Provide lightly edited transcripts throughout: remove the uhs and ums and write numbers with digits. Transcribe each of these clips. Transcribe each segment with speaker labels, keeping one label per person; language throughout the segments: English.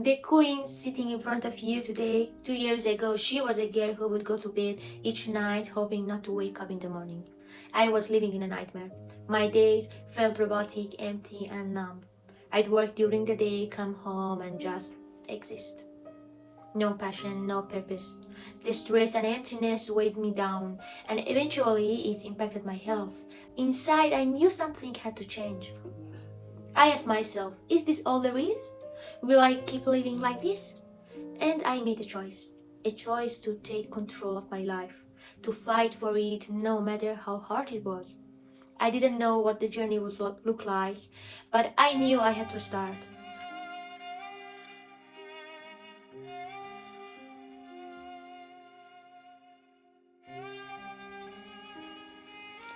Speaker 1: The queen sitting in front of you today, 2 years ago, she was a girl who would go to bed each night hoping not to wake up in the morning. I was living in a nightmare. My days felt robotic, empty and numb. I'd work during the day, come home and just exist. No passion, no purpose. The stress and emptiness weighed me down, and eventually it impacted my health. Inside, I knew something had to change. I asked myself, is this all there is? Will I keep living like this? And I made a choice to take control of my life, to fight for it no matter how hard it was. I didn't know what the journey would look like, but I knew I had to start.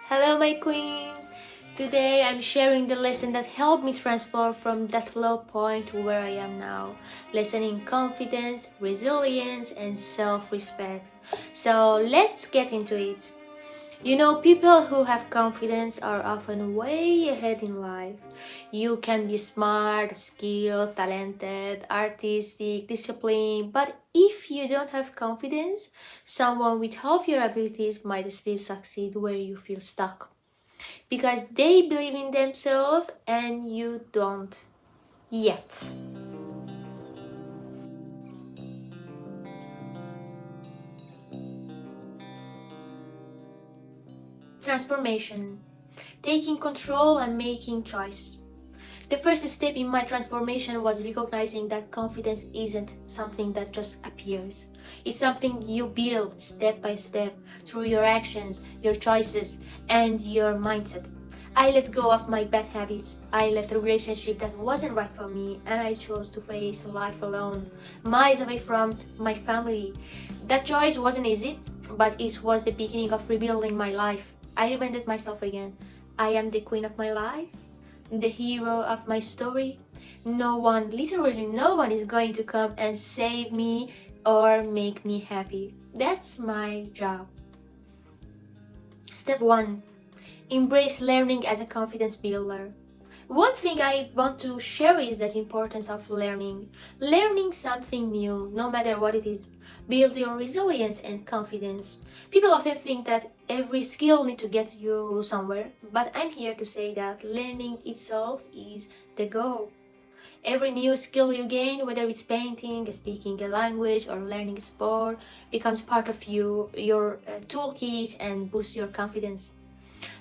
Speaker 1: Hello my queens! Today I'm sharing the lesson that helped me transform from that low point to where I am now. Lesson in confidence, resilience and self-respect. So let's get into it. You know, people who have confidence are often way ahead in life. You can be smart, skilled, talented, artistic, disciplined, but if you don't have confidence, someone with half your abilities might still succeed where you feel stuck. Because they believe in themselves and you don't. Yet. Transformation. Taking control and making choices. The first step in my transformation was recognizing that confidence isn't something that just appears. It's something you build step by step through your actions, your choices, and your mindset. I let go of my bad habits. I left a relationship that wasn't right for me, and I chose to face life alone, miles away from my family. That choice wasn't easy, but it was the beginning of rebuilding my life. I reminded myself again, I am the queen of my life, the hero of my story. No one, literally no one is going to come and save me or make me happy. That's my job. Step 1. Embrace learning as a confidence builder. One thing I want to share is the importance of learning. Learning something new, no matter what it is, builds your resilience and confidence. People often think that every skill needs to get you somewhere, but I'm here to say that learning itself is the goal. Every new skill you gain, whether it's painting, speaking a language, or learning a sport, becomes part of your toolkit and boosts your confidence.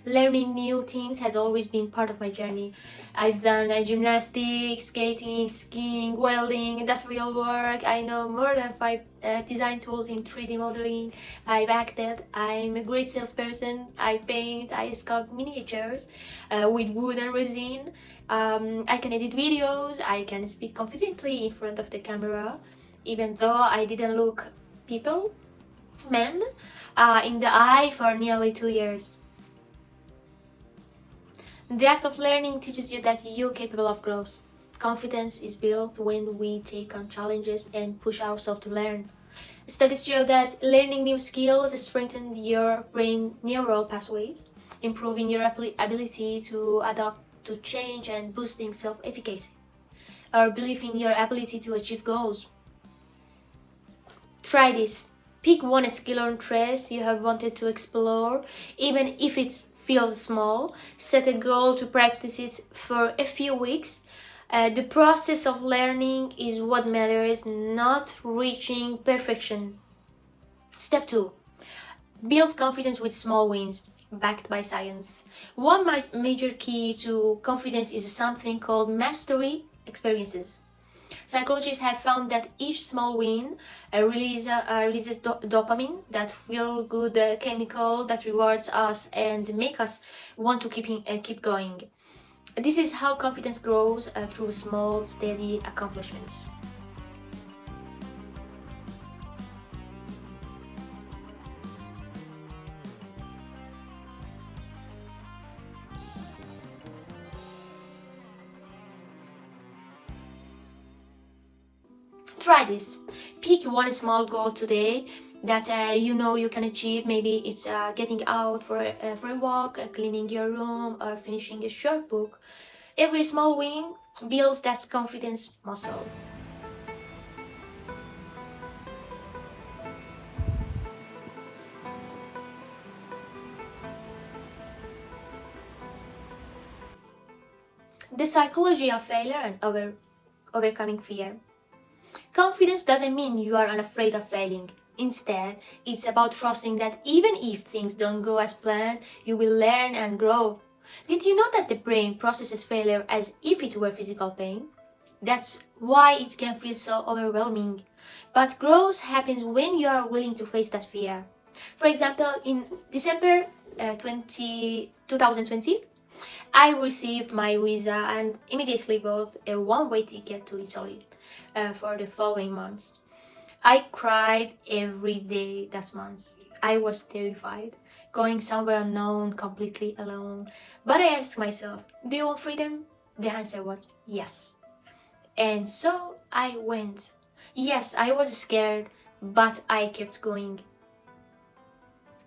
Speaker 1: Learning new things has always been part of my journey. I've done gymnastics, skating, skiing, welding, industrial work. I know more than 5 design tools in 3D modeling. I've acted. I'm a great salesperson. I paint. I sculpt miniatures with wood and resin. I can edit videos. I can speak confidently in front of the camera, even though I didn't look men in the eye for nearly 2 years. The act of learning teaches you that you're capable of growth. Confidence is built when we take on challenges and push ourselves to learn. Studies show that learning new skills strengthens your brain neural pathways, improving your ability to adapt to change and boosting self-efficacy, or belief in your ability to achieve goals. Try this. Pick one skill or interest you have wanted to explore, even if it feels small. Set a goal to practice it for a few weeks. The process of learning is what matters, not reaching perfection. Step 2. Build confidence with small wins, backed by science. One major key to confidence is something called mastery experiences. Psychologists have found that each small win releases dopamine, that feel-good chemical that rewards us and make us want to keep going. This is how confidence grows through small, steady accomplishments. Try this. Pick one small goal today that you know you can achieve. Maybe it's getting out for a walk, cleaning your room, or finishing a short book. Every small win builds that confidence muscle. psychology of failure and overcoming fear. Confidence doesn't mean you are unafraid of failing. Instead, it's about trusting that even if things don't go as planned, you will learn and grow. Did you know that the brain processes failure as if it were physical pain? That's why it can feel so overwhelming. But growth happens when you are willing to face that fear. For example, in December 2020, I received my visa and immediately bought a one-way ticket to Italy for the following months. I cried every day that month. I was terrified, going somewhere unknown, completely alone. But I asked myself, do you want freedom? The answer was yes. And so I went. Yes, I was scared, but I kept going.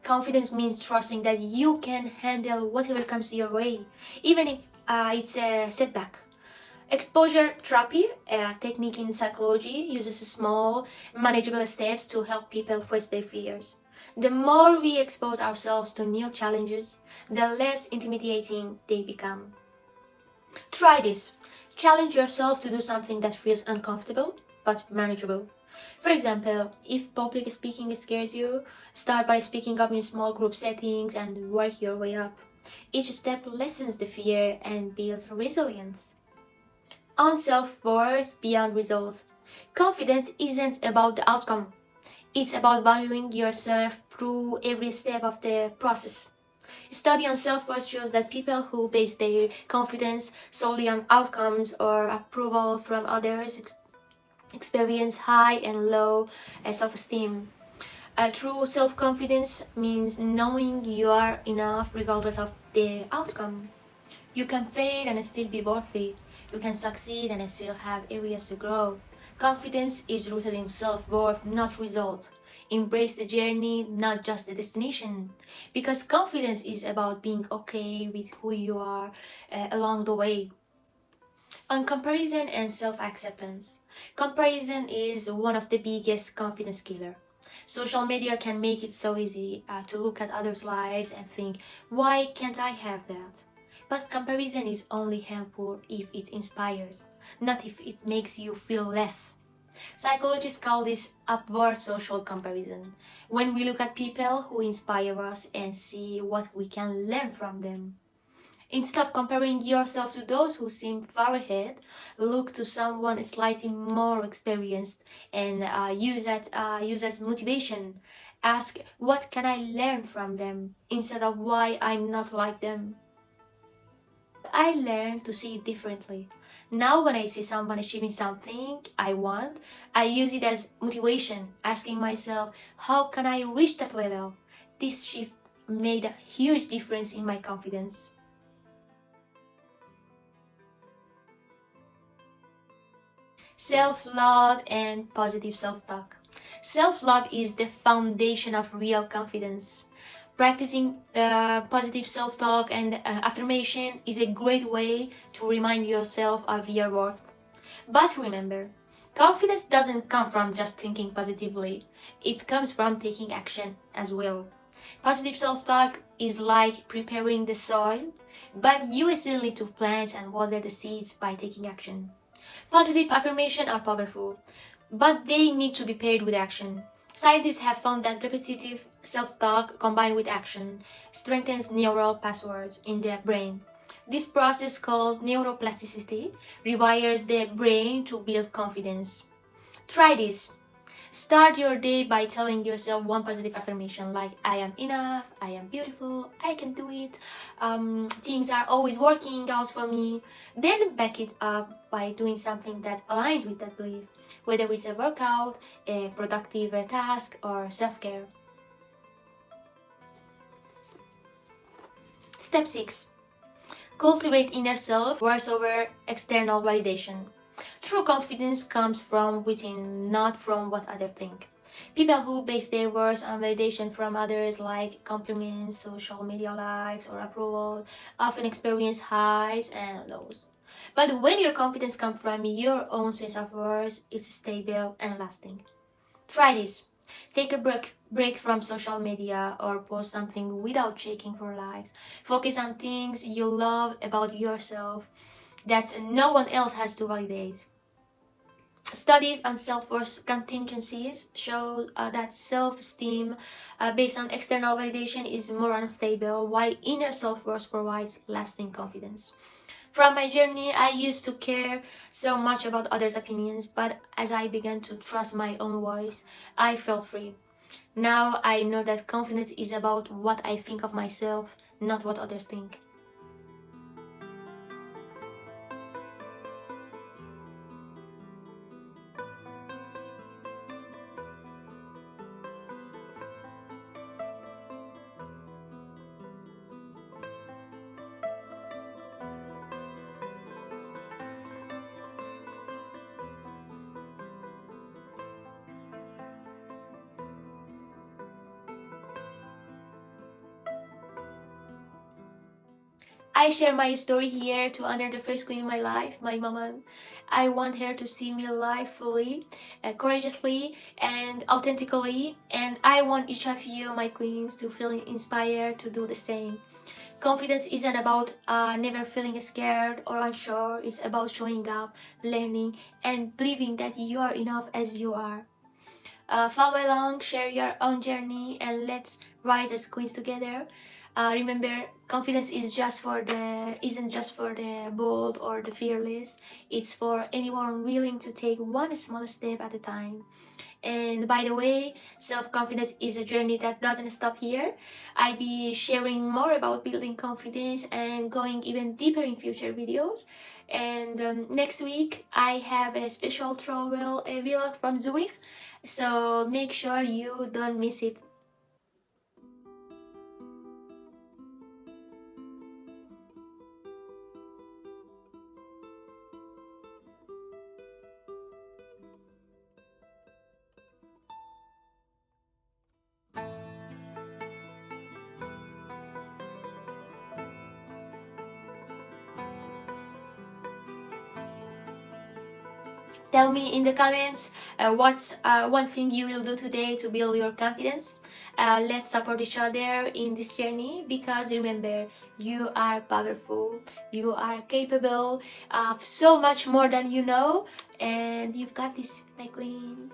Speaker 1: Confidence means trusting that you can handle whatever comes your way, even if it's a setback. Exposure Trappy, a technique in psychology, uses small, manageable steps to help people face their fears. The more we expose ourselves to new challenges, the less intimidating they become. Try this. Challenge yourself to do something that feels uncomfortable but manageable. For example, if public speaking scares you, start by speaking up in small group settings and work your way up. Each step lessens the fear and builds resilience. On self-worth beyond results. Confidence isn't about the outcome. It's about valuing yourself through every step of the process. Study on self-worth shows that people who base their confidence solely on outcomes or approval from others experience high and low self-esteem. True self-confidence means knowing you are enough regardless of the outcome. You can fail and still be worthy. You can succeed and still have areas to grow. Confidence is rooted in self-worth, not result. Embrace the journey, not just the destination. Because confidence is about being okay with who you are along the way. On comparison and self-acceptance. Comparison is one of the biggest confidence killer. Social media can make it so easy to look at others' lives and think, why can't I have that? But comparison is only helpful if it inspires, not if it makes you feel less. Psychologists call this upward social comparison, when we look at people who inspire us and see what we can learn from them. Instead of comparing yourself to those who seem far ahead, look to someone slightly more experienced and use as motivation. Ask, what can I learn from them, instead of why I'm not like them. I learned to see it differently. Now when I see someone achieving something I want, I use it as motivation, asking myself, how can I reach that level? This shift made a huge difference in my confidence. Self-love and positive self-talk. Self-love is the foundation of real confidence. Practicing positive self-talk and affirmation is a great way to remind yourself of your worth. But remember, confidence doesn't come from just thinking positively. It comes from taking action as well. Positive self-talk is like preparing the soil, but you still need to plant and water the seeds by taking action. Positive affirmations are powerful, but they need to be paired with action. Scientists have found that repetitive self-talk combined with action strengthens neural pathways in the brain. This process, called neuroplasticity, rewires the brain to build confidence. Try this. Start your day by telling yourself one positive affirmation like, I am enough, I am beautiful, I can do it, things are always working out for me. Then back it up by doing something that aligns with that belief, whether it's a workout, a productive task, or self-care. Step 6. Cultivate inner self-worth over external validation. True confidence comes from within, not from what others think. People who base their worth on validation from others, like compliments, social media likes, or approval, often experience highs and lows. But when your confidence comes from your own sense of worth, it's stable and lasting. Try this. Take a break from social media or post something without checking for likes. Focus on things you love about yourself. that no one else has to validate. Studies on self-worth contingencies show that self-esteem based on external validation is more unstable, while inner self-worth provides lasting confidence. From my journey, I used to care so much about others' opinions, but as I began to trust my own voice, I felt free. Now I know that confidence is about what I think of myself, not what others think. I share my story here to honor the first queen in my life, my mama. I want her to see me alive fully, courageously, and authentically. And I want each of you, my queens, to feel inspired to do the same. Confidence isn't about never feeling scared or unsure. It's about showing up, learning, and believing that you are enough as you are. Follow along, share your own journey, and let's rise as queens together. Remember, confidence isn't just for the bold or the fearless. It's for anyone willing to take one small step at a time. And by the way, self-confidence is a journey that doesn't stop here. I'll be sharing more about building confidence and going even deeper in future videos. And next week, I have a special travel vlog from Zurich, so make sure you don't miss it. Tell me in the comments what's one thing you will do today to build your confidence. Let's support each other in this journey, because remember, you are powerful, you are capable of so much more than you know, and you've got this, my queen.